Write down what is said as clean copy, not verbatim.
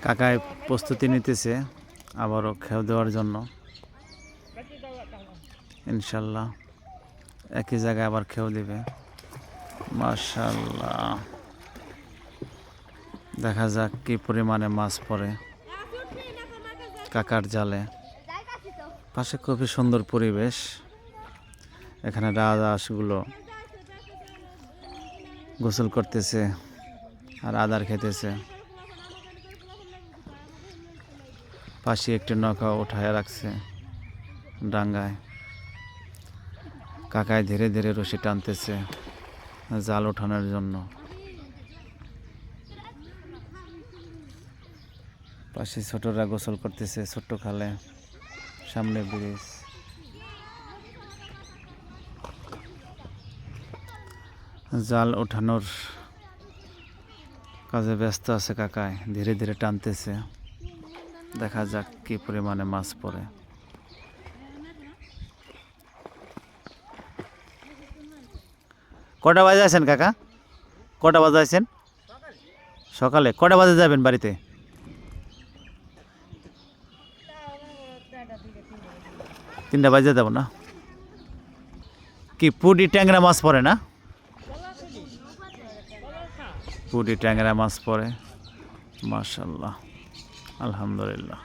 কাকায় প্রস্তুতি নিতেছে আবারও খেয়ে দেওয়ার জন্য। ইনশাল্লাহ একই জায়গায় আবার খেয়ে দিবে। মাশাআল্লাহ, দেখা যাক কি পরিমাণে মাছ পড়ে কাকার জালে। পাশে খুবই সুন্দর পরিবেশ। এখানে রাজহাঁসগুলো গোসল করতেছে আর আদার খেতেছে। পাশে একটি নৌকা উঠায় রাখছে ডাঙ্গায়। কাকায় ধীরে ধীরে রশি টানতেছে জাল ওঠানোর জন্য। পাশে ছোটরা গোসল করতেছে ছোট্ট খালে, সামনে ব্রিজ। জাল ওঠানোর কাজে ব্যস্ত আছে কাকায়, ধীরে ধীরে টানতেছে। দেখা যাক কি পরিমাণে মাছ পড়ে। কটা বাজে আছেন কাকা? কটা বাজে আছেন? সকালে কটা বাজে যাবেন বাড়িতে? তিনটা বাজে যাব না? কি পুঁটি ট্যাংরা মাছ পড়ে না? পুঁটি ট্যাংরা মাছ পড়ে। মাশাআল্লাহ, আলহামদুলিল্লাহ।